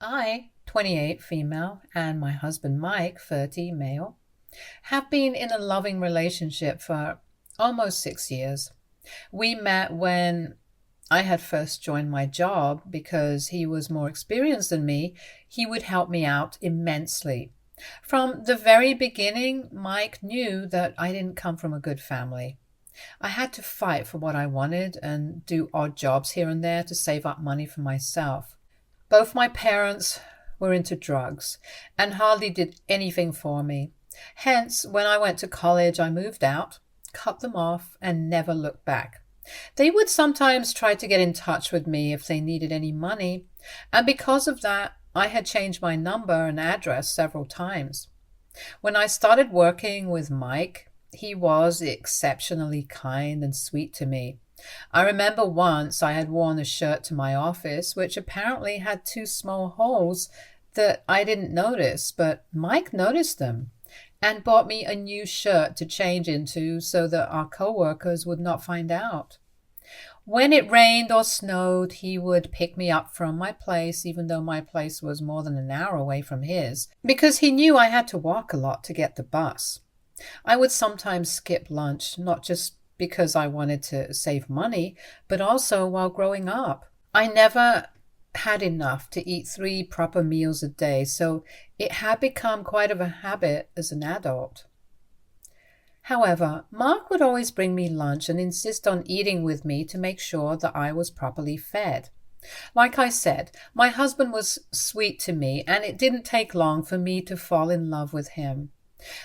I, 28, female, and my husband Mike, 30, male, have been in a loving relationship for almost 6 years. We met when I had first joined my job because he was more experienced than me. He would help me out immensely. From the very beginning, Mike knew that I didn't come from a good family. I had to fight for what I wanted and do odd jobs here and there to save up money for myself. Both my parents were into drugs and hardly did anything for me. Hence, when I went to college, I moved out, cut them off, and never looked back. They would sometimes try to get in touch with me if they needed any money, and because of that, I had changed my number and address several times. When I started working with Mike, he was exceptionally kind and sweet to me. I remember once I had worn a shirt to my office, which apparently had two small holes that I didn't notice, but Mike noticed them and bought me a new shirt to change into so that our coworkers would not find out. When it rained or snowed, he would pick me up from my place, even though my place was more than an hour away from his, because he knew I had to walk a lot to get the bus. I would sometimes skip lunch, not just because I wanted to save money, but also while growing up. I never had enough to eat 3 proper meals a day, so it had become quite of a habit as an adult. However, Mark would always bring me lunch and insist on eating with me to make sure that I was properly fed. Like I said, my husband was sweet to me, and it didn't take long for me to fall in love with him.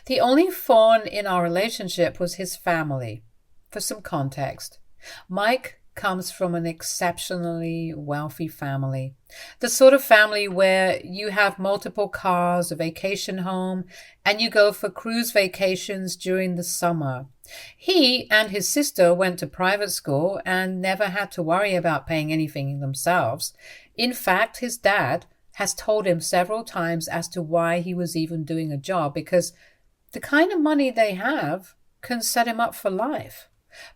The only thorn in our relationship was his family. For some context, Mike comes from an exceptionally wealthy family. The sort of family where you have multiple cars, a vacation home, and you go for cruise vacations during the summer. He and his sister went to private school and never had to worry about paying anything themselves. In fact, his dad has told him several times as to why he was even doing a job, because the kind of money they have can set him up for life.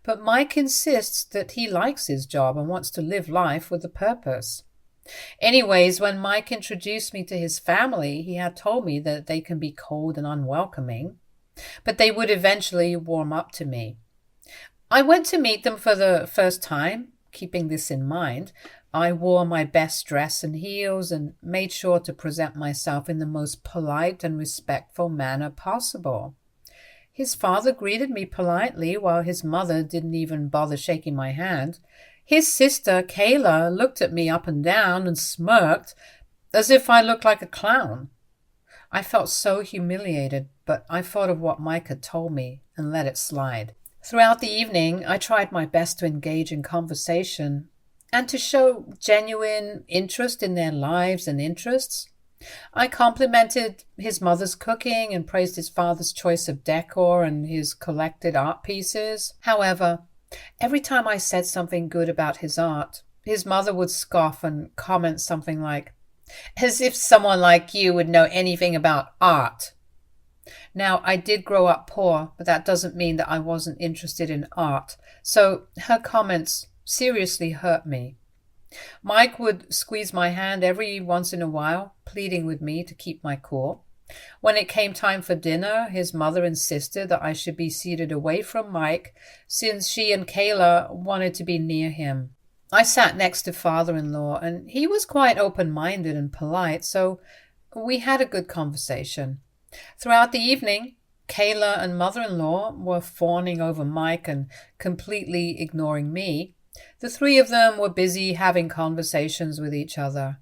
But Mike insists that he likes his job and wants to live life with a purpose. Anyways, when Mike introduced me to his family, he had told me that they can be cold and unwelcoming, but they would eventually warm up to me. I went to meet them for the first time, keeping this in mind. I wore my best dress and heels and made sure to present myself in the most polite and respectful manner possible. His father greeted me politely, while his mother didn't even bother shaking my hand. His sister, Kayla, looked at me up and down and smirked as if I looked like a clown. I felt so humiliated, but I thought of what Mike had told me and let it slide. Throughout the evening, I tried my best to engage in conversation and to show genuine interest in their lives and interests. I complimented his mother's cooking and praised his father's choice of decor and his collected art pieces. However, every time I said something good about his art, his mother would scoff and comment something like, "As if someone like you would know anything about art." Now, I did grow up poor, but that doesn't mean that I wasn't interested in art, so her comments seriously hurt me. Mike would squeeze my hand every once in a while, pleading with me to keep my cool. When it came time for dinner, his mother insisted that I should be seated away from Mike, since she and Kayla wanted to be near him. I sat next to father-in-law, and he was quite open-minded and polite, so we had a good conversation. Throughout the evening, Kayla and mother-in-law were fawning over Mike and completely ignoring me. The three of them were busy having conversations with each other.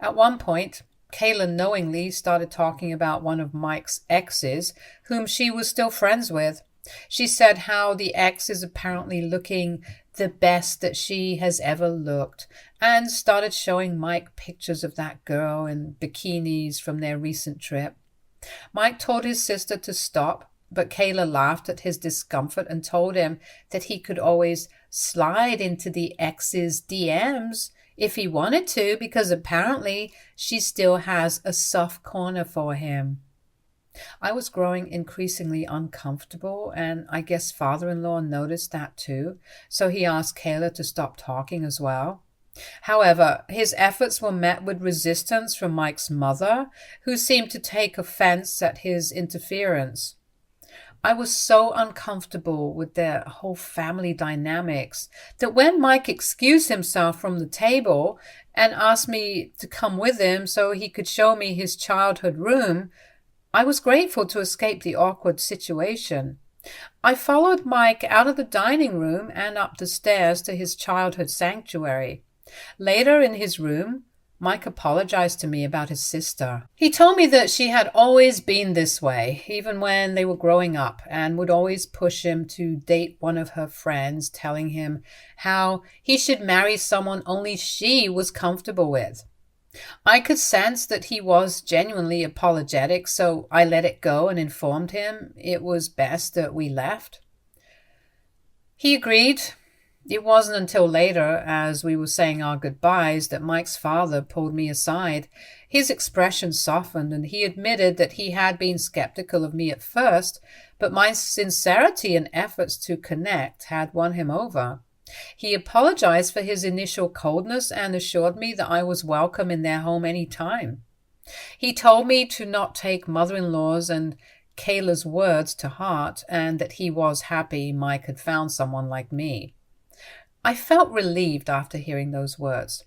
At one point, Kayla knowingly started talking about one of Mike's exes, whom she was still friends with. She said how the ex is apparently looking the best that she has ever looked, and started showing Mike pictures of that girl in bikinis from their recent trip. Mike told his sister to stop, but Kayla laughed at his discomfort and told him that he could always slide into the ex's DMs if he wanted to, because apparently she still has a soft corner for him. I was growing increasingly uncomfortable, and I guess father-in-law noticed that too, so he asked Kayla to stop talking as well. However, his efforts were met with resistance from Mike's mother, who seemed to take offense at his interference. I was so uncomfortable with their whole family dynamics that when Mike excused himself from the table and asked me to come with him so he could show me his childhood room, I was grateful to escape the awkward situation. I followed Mike out of the dining room and up the stairs to his childhood sanctuary. Later in his room, Mike apologized to me about his sister. He told me that she had always been this way, even when they were growing up, and would always push him to date one of her friends, telling him how he should marry someone only she was comfortable with. I could sense that he was genuinely apologetic, so I let it go and informed him it was best that we left. He agreed. It wasn't until later, as we were saying our goodbyes, that Mike's father pulled me aside. His expression softened, and he admitted that he had been skeptical of me at first, but my sincerity and efforts to connect had won him over. He apologized for his initial coldness and assured me that I was welcome in their home any time. He told me to not take mother-in-law's and Kayla's words to heart, and that he was happy Mike had found someone like me. I felt relieved after hearing those words.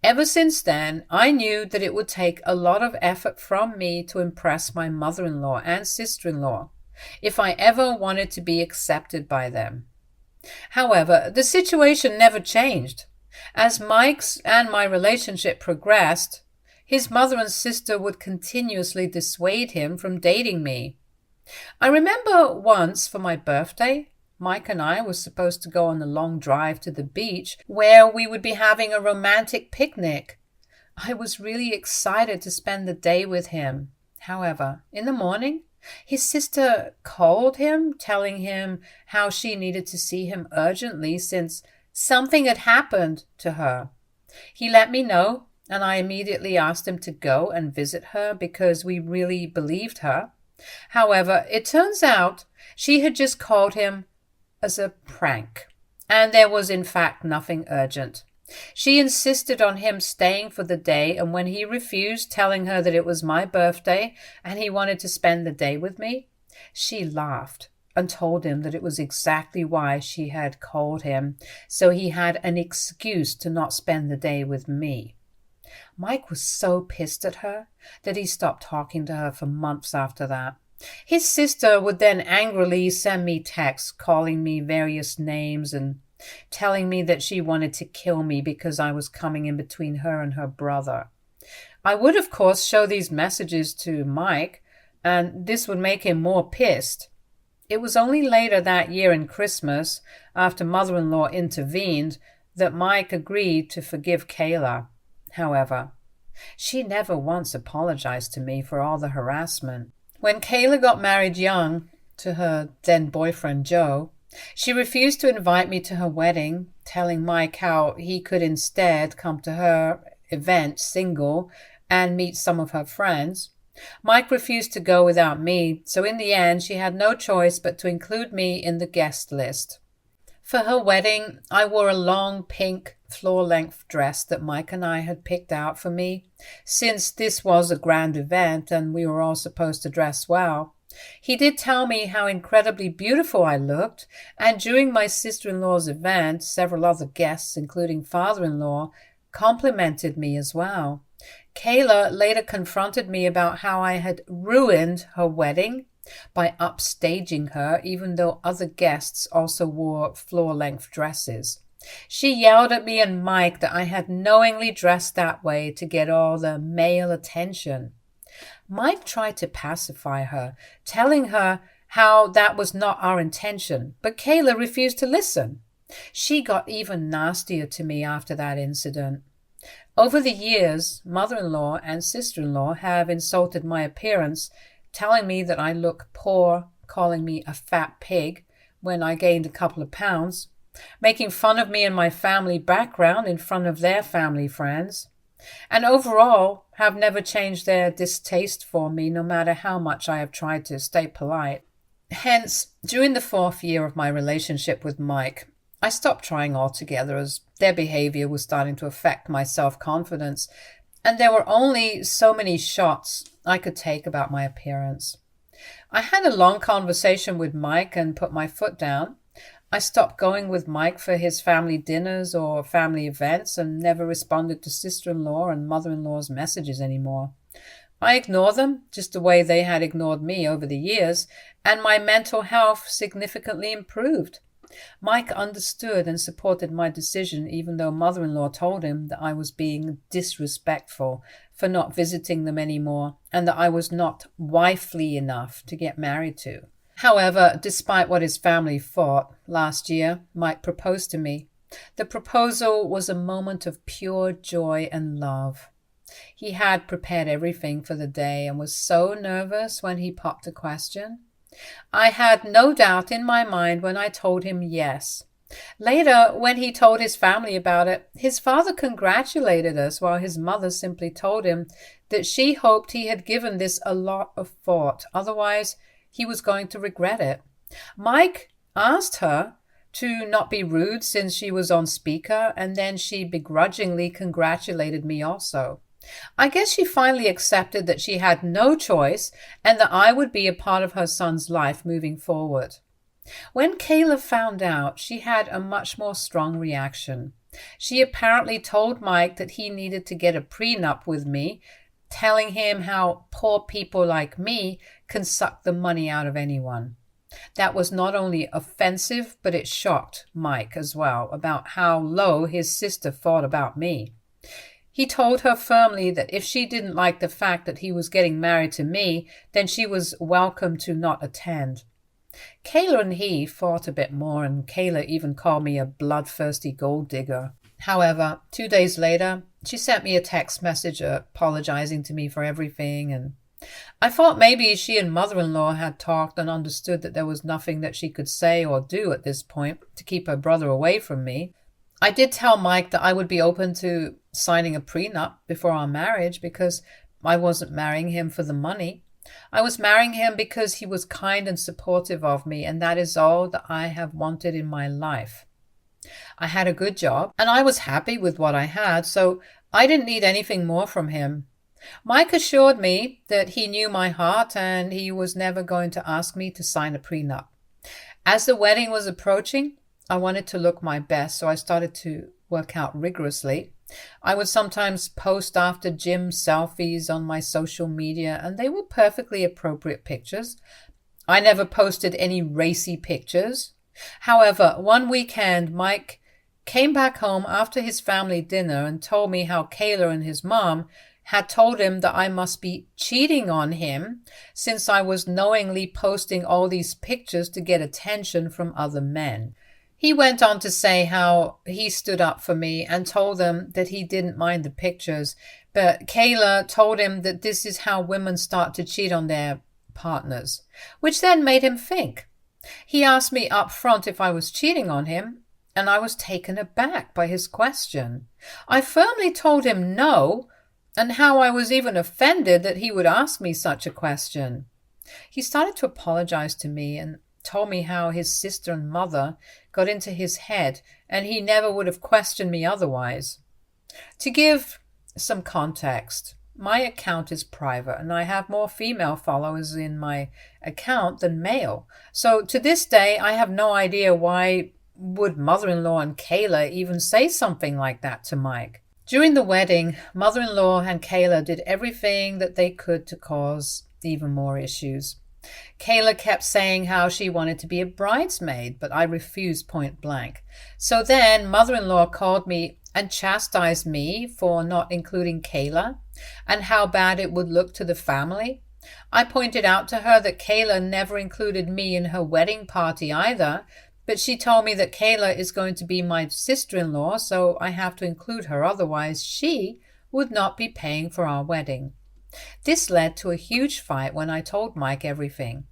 Ever since then, I knew that it would take a lot of effort from me to impress my mother-in-law and sister-in-law if I ever wanted to be accepted by them. However, the situation never changed. As Mike's and my relationship progressed, his mother and sister would continuously dissuade him from dating me. I remember once for my birthday, Mike and I were supposed to go on a long drive to the beach where we would be having a romantic picnic. I was really excited to spend the day with him. However, in the morning, his sister called him, telling him how she needed to see him urgently since something had happened to her. He let me know, and I immediately asked him to go and visit her because we really believed her. However, it turns out she had just called him as a prank, and there was in fact nothing urgent. She insisted on him staying for the day, and when he refused, telling her that it was my birthday and he wanted to spend the day with me, she laughed and told him that it was exactly why she had called him, so he had an excuse to not spend the day with me. Mike was so pissed at her that he stopped talking to her for months after that. His sister would then angrily send me texts calling me various names and telling me that she wanted to kill me because I was coming in between her and her brother. I would, of course, show these messages to Mike, and this would make him more pissed. It was only later that year in Christmas, after mother-in-law intervened, that Mike agreed to forgive Kayla. However, she never once apologized to me for all the harassment. When Kayla got married young to her then boyfriend Joe, she refused to invite me to her wedding, telling Mike how he could instead come to her event single and meet some of her friends. Mike refused to go without me, so in the end she had no choice but to include me in the guest list. For her wedding, I wore a long pink floor-length dress that Mike and I had picked out for me, since this was a grand event and we were all supposed to dress well. He did tell me how incredibly beautiful I looked, and during my sister-in-law's event, several other guests, including father-in-law, complimented me as well. Kayla later confronted me about how I had ruined her wedding by upstaging her, even though other guests also wore floor-length dresses. She yelled at me and Mike that I had knowingly dressed that way to get all the male attention. Mike tried to pacify her, telling her how that was not our intention, but Kayla refused to listen. She got even nastier to me after that incident. Over the years, mother-in-law and sister-in-law have insulted my appearance, telling me that I look poor, calling me a fat pig when I gained a couple of pounds, making fun of me and my family background in front of their family friends, and overall have never changed their distaste for me no matter how much I have tried to stay polite. Hence, during the 4th year of my relationship with Mike, I stopped trying altogether as their behavior was starting to affect my self-confidence, and there were only so many shots I could take about my appearance. I had a long conversation with Mike and put my foot down. I stopped going with Mike for his family dinners or family events and never responded to sister-in-law and mother-in-law's messages anymore. I ignored them just the way they had ignored me over the years, and my mental health significantly improved. Mike understood and supported my decision, even though mother-in-law told him that I was being disrespectful for not visiting them anymore and that I was not wifely enough to get married to. However, despite what his family thought, last year Mike proposed to me. The proposal was a moment of pure joy and love. He had prepared everything for the day and was so nervous when he popped the question. I had no doubt in my mind when I told him yes. Later, when he told his family about it, his father congratulated us while his mother simply told him that she hoped he had given this a lot of thought, otherwise he was going to regret it. Mike asked her to not be rude since she was on speaker, and then she begrudgingly congratulated me also. I guess she finally accepted that she had no choice and that I would be a part of her son's life moving forward. When Kayla found out, she had a much more strong reaction. She apparently told Mike that he needed to get a prenup with me, telling him how poor people like me can suck the money out of anyone. That was not only offensive, but it shocked Mike as well about how low his sister thought about me. He told her firmly that if she didn't like the fact that he was getting married to me, then she was welcome to not attend. Kayla and he fought a bit more, and Kayla even called me a bloodthirsty gold digger. However, 2 days later, she sent me a text message apologizing to me for everything, and I thought maybe she and mother-in-law had talked and understood that there was nothing that she could say or do at this point to keep her brother away from me. I did tell Mike that I would be open to signing a prenup before our marriage because I wasn't marrying him for the money. I was marrying him because he was kind and supportive of me, and that is all that I have wanted in my life. I had a good job, and I was happy with what I had, so I didn't need anything more from him. Mike assured me that he knew my heart and he was never going to ask me to sign a prenup. As the wedding was approaching, I wanted to look my best, so I started to work out rigorously. I would sometimes post after gym selfies on my social media, and they were perfectly appropriate pictures. I never posted any racy pictures. However, one weekend, Mike came back home after his family dinner and told me how Kayla and his mom had told him that I must be cheating on him since I was knowingly posting all these pictures to get attention from other men. He went on to say how he stood up for me and told them that he didn't mind the pictures, but Kayla told him that this is how women start to cheat on their partners, which then made him think. He asked me up front if I was cheating on him, and I was taken aback by his question. I firmly told him no, and how I was even offended that he would ask me such a question. He started to apologize to me and told me how his sister and mother got into his head and he never would have questioned me otherwise. To give some context, my account is private and I have more female followers in my account than male. So to this day, I have no idea why would mother-in-law and Kayla even say something like that to Mike. During the wedding, mother-in-law and Kayla did everything that they could to cause even more issues. Kayla kept saying how she wanted to be a bridesmaid, but I refused point blank. So then mother-in-law called me and chastised me for not including Kayla and how bad it would look to the family. I pointed out to her that Kayla never included me in her wedding party either, but she told me that Kayla is going to be my sister-in-law, so I have to include her, otherwise she would not be paying for our wedding. This led to a huge fight when I told Mike everything.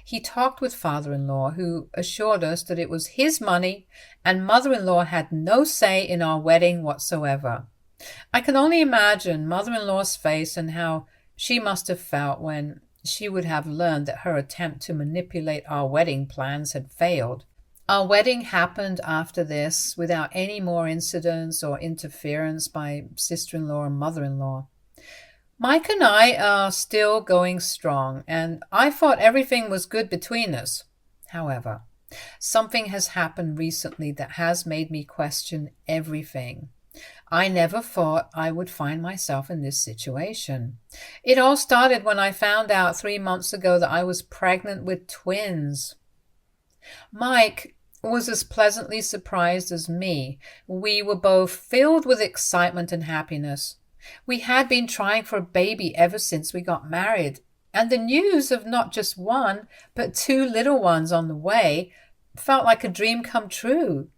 He talked with father-in-law, who assured us that it was his money and mother-in-law had no say in our wedding whatsoever. I can only imagine mother-in-law's face and how she must have felt when she would have learned that her attempt to manipulate our wedding plans had failed. Our wedding happened after this without any more incidents or interference by sister-in-law and mother-in-law. Mike and I are still going strong, and I thought everything was good between us. However, something has happened recently that has made me question everything. I never thought I would find myself in this situation. It all started when I found out 3 months ago that I was pregnant with twins. Mike was as pleasantly surprised as me. We were both filled with excitement and happiness. We had been trying for a baby ever since we got married, and the news of not just one, but two little ones on the way felt like a dream come true.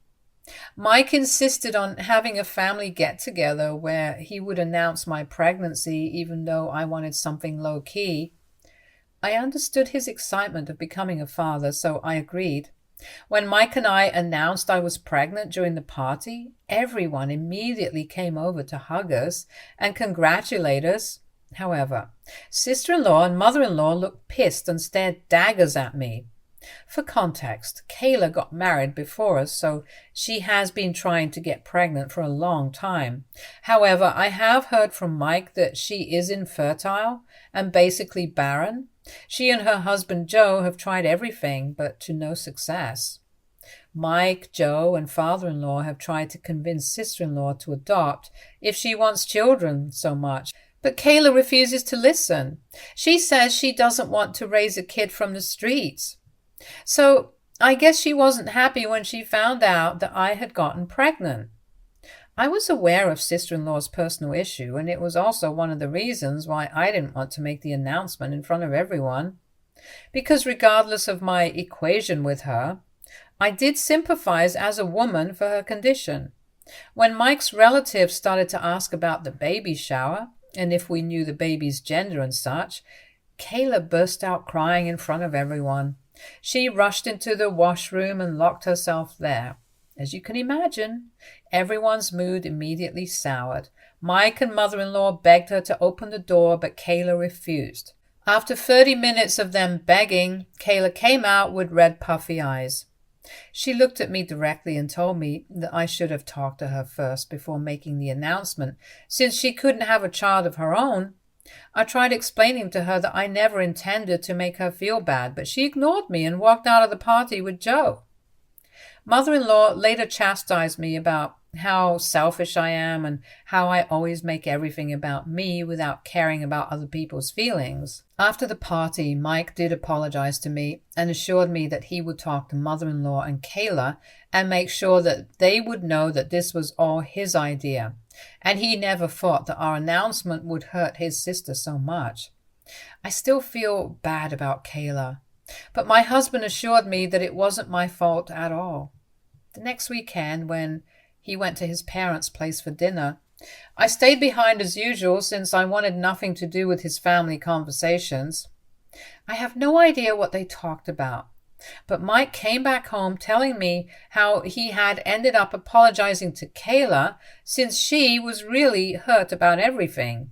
Mike insisted on having a family get-together where he would announce my pregnancy even though I wanted something low-key. I understood his excitement of becoming a father, so I agreed. When Mike and I announced I was pregnant during the party, everyone immediately came over to hug us and congratulate us. However, sister-in-law and mother-in-law looked pissed and stared daggers at me. For context, Kayla got married before us, so she has been trying to get pregnant for a long time. However, I have heard from Mike that she is infertile and basically barren. She and her husband Joe have tried everything, but to no success. Mike, Joe, and father-in-law have tried to convince sister-in-law to adopt if she wants children so much. But Kayla refuses to listen. She says she doesn't want to raise a kid from the streets. So I guess she wasn't happy when she found out that I had gotten pregnant. I was aware of sister-in-law's personal issue, and it was also one of the reasons why I didn't want to make the announcement in front of everyone. Because regardless of my equation with her, I did sympathize as a woman for her condition. When Mike's relatives started to ask about the baby shower, and if we knew the baby's gender and such, Kayla burst out crying in front of everyone. She rushed into the washroom and locked herself there. As you can imagine, everyone's mood immediately soured. Mike and mother-in-law begged her to open the door, but Kayla refused. After 30 minutes of them begging, Kayla came out with red puffy eyes. She looked at me directly and told me that I should have talked to her first before making the announcement, since she couldn't have a child of her own. I tried explaining to her that I never intended to make her feel bad, but she ignored me and walked out of the party with Joe. Mother-in-law later chastised me about how selfish I am and how I always make everything about me without caring about other people's feelings. After the party, Mike did apologize to me and assured me that he would talk to mother-in-law and Kayla and make sure that they would know that this was all his idea, and he never thought that our announcement would hurt his sister so much. I still feel bad about Kayla, but my husband assured me that it wasn't my fault at all. The next weekend, when he went to his parents' place for dinner, I stayed behind as usual since I wanted nothing to do with his family conversations. I have no idea what they talked about, but Mike came back home telling me how he had ended up apologizing to Kayla since she was really hurt about everything.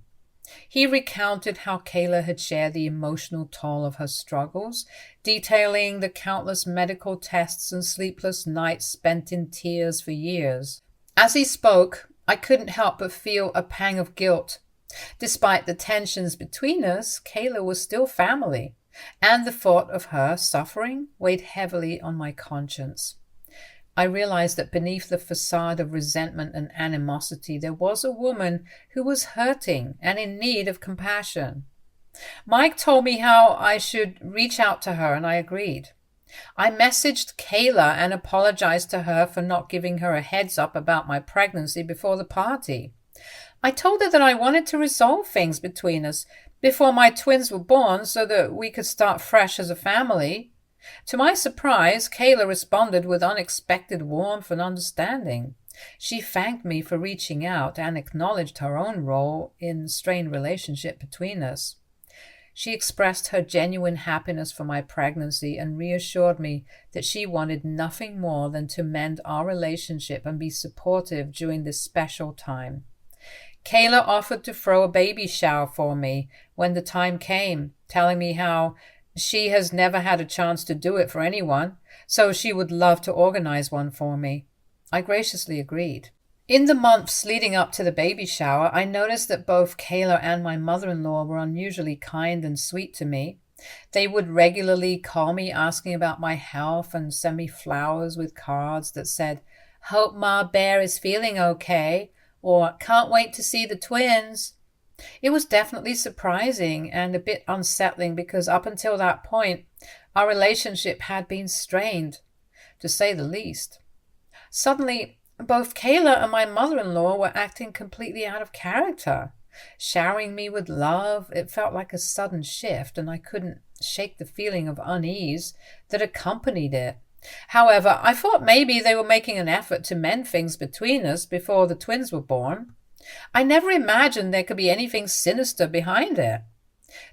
He recounted how Kayla had shared the emotional toll of her struggles, detailing the countless medical tests and sleepless nights spent in tears for years. As he spoke, I couldn't help but feel a pang of guilt. Despite the tensions between us, Kayla was still family, and the thought of her suffering weighed heavily on my conscience. I realized that beneath the facade of resentment and animosity, there was a woman who was hurting and in need of compassion. Mike told me how I should reach out to her, and I agreed. I messaged Kayla and apologized to her for not giving her a heads up about my pregnancy before the party. I told her that I wanted to resolve things between us before my twins were born so that we could start fresh as a family. To my surprise, Kayla responded with unexpected warmth and understanding. She thanked me for reaching out and acknowledged her own role in the strained relationship between us. She expressed her genuine happiness for my pregnancy and reassured me that she wanted nothing more than to mend our relationship and be supportive during this special time. Kayla offered to throw a baby shower for me when the time came, telling me how she has never had a chance to do it for anyone, so she would love to organize one for me. I graciously agreed. In the months leading up to the baby shower, I noticed that both Kayla and my mother-in-law were unusually kind and sweet to me. They would regularly call me asking about my health and send me flowers with cards that said, "Hope Ma Bear is feeling okay," or "Can't wait to see the twins." It was definitely surprising and a bit unsettling because up until that point, our relationship had been strained, to say the least. Suddenly, both Kayla and my mother-in-law were acting completely out of character, showering me with love. It felt like a sudden shift, and I couldn't shake the feeling of unease that accompanied it. However, I thought maybe they were making an effort to mend things between us before the twins were born. I never imagined there could be anything sinister behind it.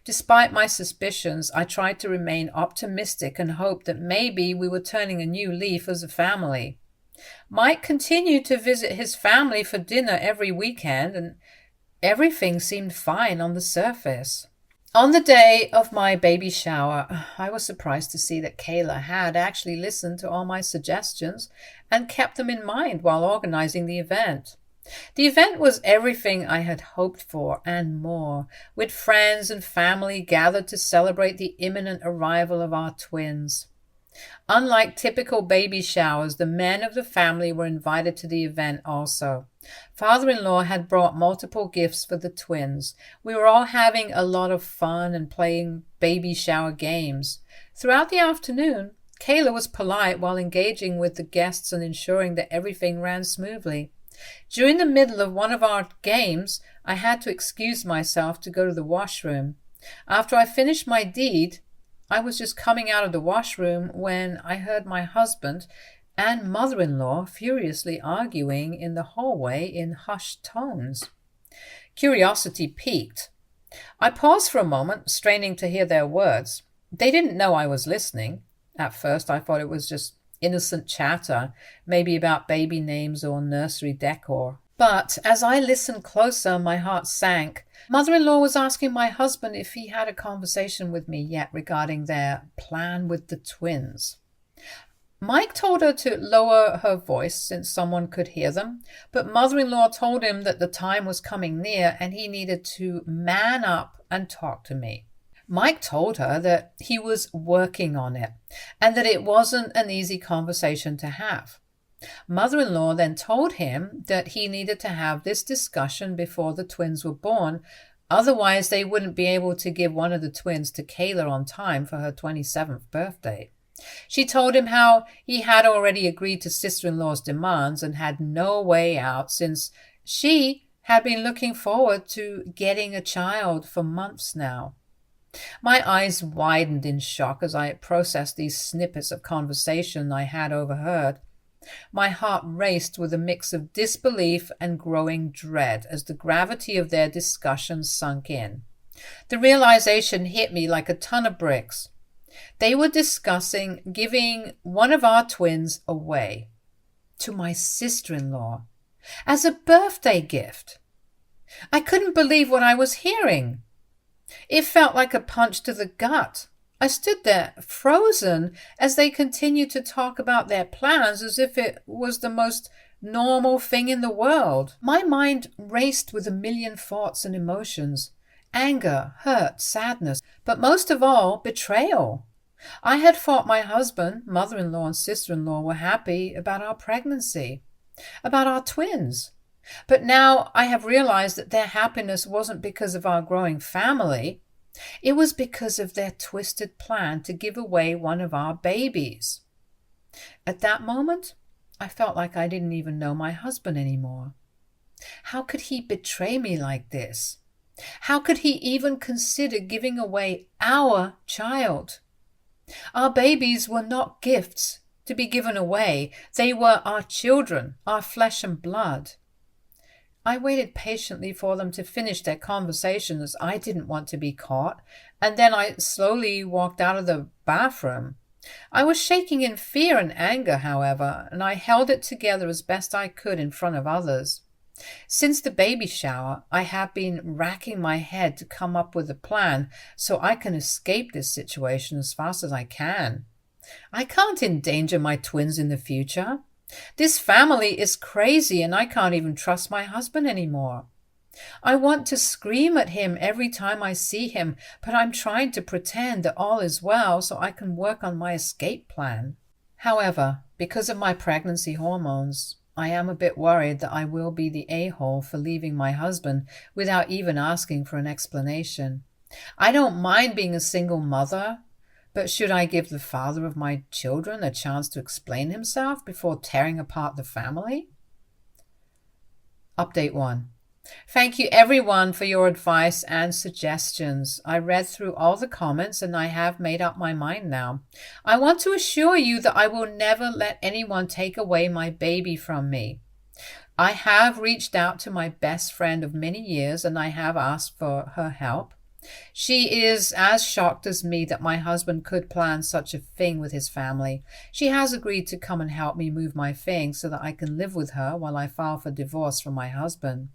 Despite my suspicions, I tried to remain optimistic and hoped that maybe we were turning a new leaf as a family. Mike continued to visit his family for dinner every weekend, and everything seemed fine on the surface. On the day of my baby shower, I was surprised to see that Kayla had actually listened to all my suggestions and kept them in mind while organizing the event. The event was everything I had hoped for and more, with friends and family gathered to celebrate the imminent arrival of our twins. Unlike typical baby showers, the men of the family were invited to the event also. Father-in-law had brought multiple gifts for the twins. We were all having a lot of fun and playing baby shower games. Throughout the afternoon, Kayla was polite while engaging with the guests and ensuring that everything ran smoothly. During the middle of one of our games, I had to excuse myself to go to the washroom. After I finished my deed, I was just coming out of the washroom when I heard my husband and mother-in-law furiously arguing in the hallway in hushed tones. Curiosity piqued. I paused for a moment, straining to hear their words. They didn't know I was listening. At first, I thought it was just innocent chatter, maybe about baby names or nursery decor. But as I listened closer, my heart sank. Mother-in-law was asking my husband if he had a conversation with me yet regarding their plan with the twins. Mike told her to lower her voice since someone could hear them, but mother-in-law told him that the time was coming near and he needed to man up and talk to me. Mike told her that he was working on it and that it wasn't an easy conversation to have. Mother-in-law then told him that he needed to have this discussion before the twins were born, otherwise they wouldn't be able to give one of the twins to Kayla on time for her 27th birthday. She told him how he had already agreed to sister-in-law's demands and had no way out since she had been looking forward to getting a child for months now. My eyes widened in shock as I processed these snippets of conversation I had overheard. My heart raced with a mix of disbelief and growing dread as the gravity of their discussion sunk in. The realization hit me like a ton of bricks. They were discussing giving one of our twins away to my sister-in-law as a birthday gift. I couldn't believe what I was hearing. It felt like a punch to the gut. I stood there, frozen, as they continued to talk about their plans as if it was the most normal thing in the world. My mind raced with a million thoughts and emotions. Anger, hurt, sadness, but most of all, betrayal. I had thought my husband, mother-in-law, and sister-in-law were happy about our pregnancy, about our twins. But now I have realized that their happiness wasn't because of our growing family. It was because of their twisted plan to give away one of our babies. At that moment, I felt like I didn't even know my husband anymore. How could he betray me like this? How could he even consider giving away our child? Our babies were not gifts to be given away. They were our children, our flesh and blood. I waited patiently for them to finish their conversation as I didn't want to be caught, and then I slowly walked out of the bathroom. I was shaking in fear and anger, however, and I held it together as best I could in front of others. Since the baby shower, I have been racking my head to come up with a plan so I can escape this situation as fast as I can. I can't endanger my twins in the future. This family is crazy and I can't even trust my husband anymore. I want to scream at him every time I see him, but I'm trying to pretend that all is well so I can work on my escape plan. However, because of my pregnancy hormones, I am a bit worried that I will be the a-hole for leaving my husband without even asking for an explanation. I don't mind being a single mother, but should I give the father of my children a chance to explain himself before tearing apart the family? Update 1. Thank you everyone for your advice and suggestions. I read through all the comments and I have made up my mind now. I want to assure you that I will never let anyone take away my baby from me. I have reached out to my best friend of many years and I have asked for her help. She is as shocked as me that my husband could plan such a thing with his family. She has agreed to come and help me move my things so that I can live with her while I file for divorce from my husband.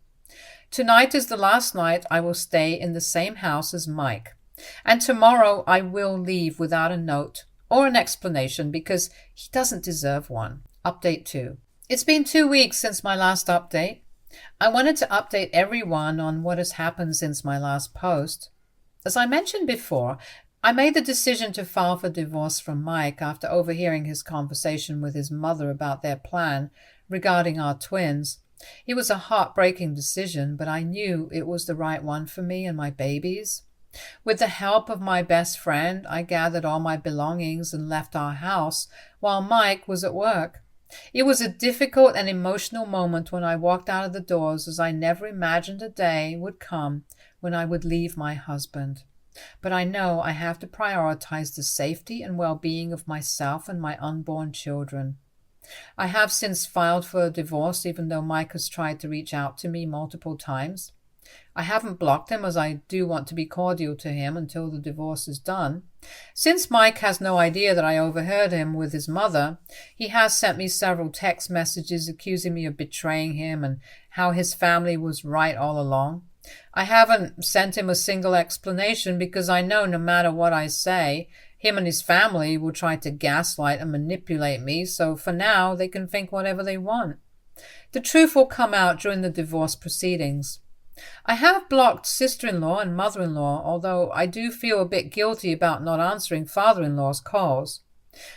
Tonight is the last night I will stay in the same house as Mike, and tomorrow I will leave without a note or an explanation because he doesn't deserve one. Update 2. It's been 2 weeks since my last update. I wanted to update everyone on what has happened since my last post. As I mentioned before, I made the decision to file for divorce from Mike after overhearing his conversation with his mother about their plan regarding our twins. It was a heartbreaking decision, but I knew it was the right one for me and my babies. With the help of my best friend, I gathered all my belongings and left our house while Mike was at work. It was a difficult and emotional moment when I walked out of the doors, as I never imagined a day would come when I would leave my husband. But I know I have to prioritize the safety and well-being of myself and my unborn children. I have since filed for a divorce, even though Mike has tried to reach out to me multiple times. I haven't blocked him, as I do want to be cordial to him until the divorce is done. Since Mike has no idea that I overheard him with his mother, he has sent me several text messages accusing me of betraying him and how his family was right all along. I haven't sent him a single explanation because I know no matter what I say, him and his family will try to gaslight and manipulate me, so for now they can think whatever they want. The truth will come out during the divorce proceedings. I have blocked sister-in-law and mother-in-law, although I do feel a bit guilty about not answering father-in-law's calls.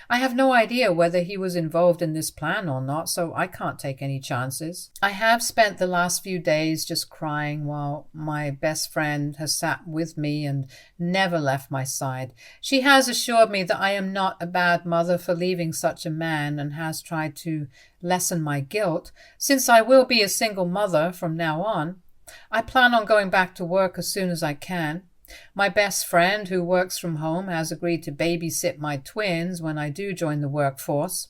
I have no idea whether he was involved in this plan or not, so I can't take any chances. I have spent the last few days just crying while my best friend has sat with me and never left my side. She has assured me that I am not a bad mother for leaving such a man and has tried to lessen my guilt. Since I will be a single mother from now on, I plan on going back to work as soon as I can. My best friend, who works from home, has agreed to babysit my twins when I do join the workforce.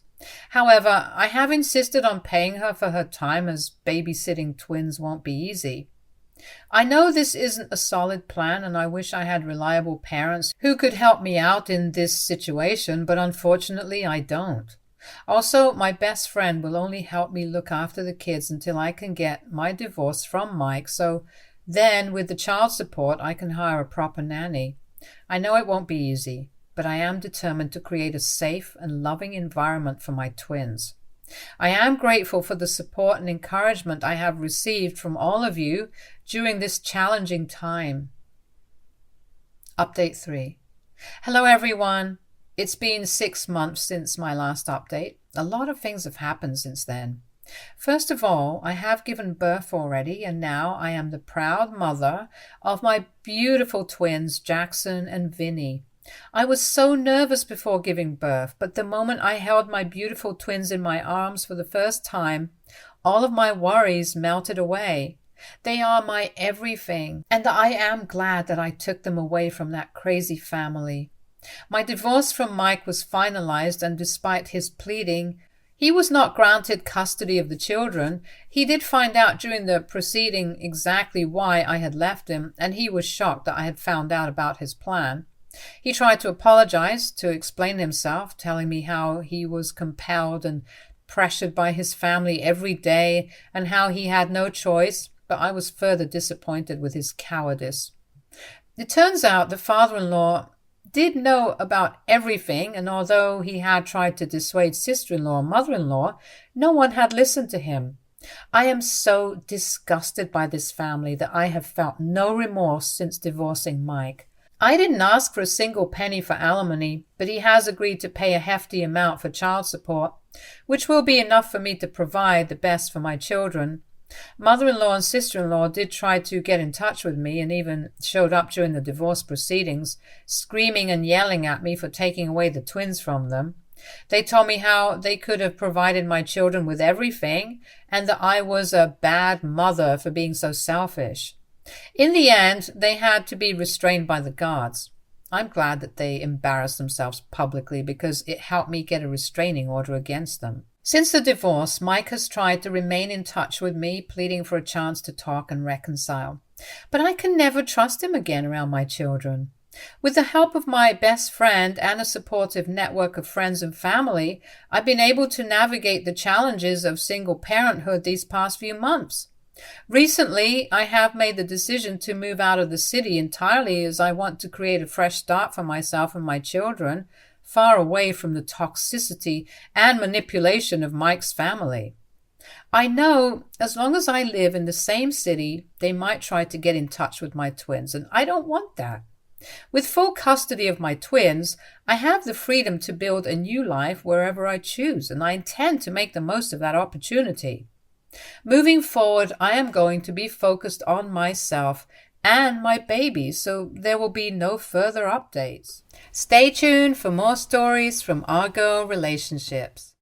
However, I have insisted on paying her for her time, as babysitting twins won't be easy. I know this isn't a solid plan, and I wish I had reliable parents who could help me out in this situation, but unfortunately I don't. Also, my best friend will only help me look after the kids until I can get my divorce from Mike, so then, with the child support, I can hire a proper nanny. I know it won't be easy, but I am determined to create a safe and loving environment for my twins. I am grateful for the support and encouragement I have received from all of you during this challenging time. Update 3. Hello everyone. It's been 6 months since my last update. A lot of things have happened since then. First of all, I have given birth already, and now I am the proud mother of my beautiful twins, Jackson and Vinny. I was so nervous before giving birth, but the moment I held my beautiful twins in my arms for the first time, all of my worries melted away. They are my everything, and I am glad that I took them away from that crazy family. My divorce from Mike was finalized, and despite his pleading, he was not granted custody of the children. He did find out during the proceeding exactly why I had left him, and he was shocked that I had found out about his plan. He tried to apologize, to explain himself, telling me how he was compelled and pressured by his family every day and how he had no choice, but I was further disappointed with his cowardice. It turns out the father-in-law did know about everything, and although he had tried to dissuade sister-in-law and mother-in-law, no one had listened to him. I am so disgusted by this family that I have felt no remorse since divorcing Mike. I didn't ask for a single penny for alimony, but he has agreed to pay a hefty amount for child support, which will be enough for me to provide the best for my children. Mother-in-law and sister-in-law did try to get in touch with me and even showed up during the divorce proceedings, screaming and yelling at me for taking away the twins from them. They told me how they could have provided my children with everything and that I was a bad mother for being so selfish. In the end, they had to be restrained by the guards. I'm glad that they embarrassed themselves publicly because it helped me get a restraining order against them. Since the divorce, Mike has tried to remain in touch with me, pleading for a chance to talk and reconcile. But I can never trust him again around my children. With the help of my best friend and a supportive network of friends and family, I've been able to navigate the challenges of single parenthood these past few months. Recently, I have made the decision to move out of the city entirely as I want to create a fresh start for myself and my children, far away from the toxicity and manipulation of Mike's family. I know as long as I live in the same city, they might try to get in touch with my twins, and I don't want that. With full custody of my twins, I have the freedom to build a new life wherever I choose, and I intend to make the most of that opportunity. Moving forward, I am going to be focused on myself and my baby, so there will be no further updates. Stay tuned for more stories from our girl relationships.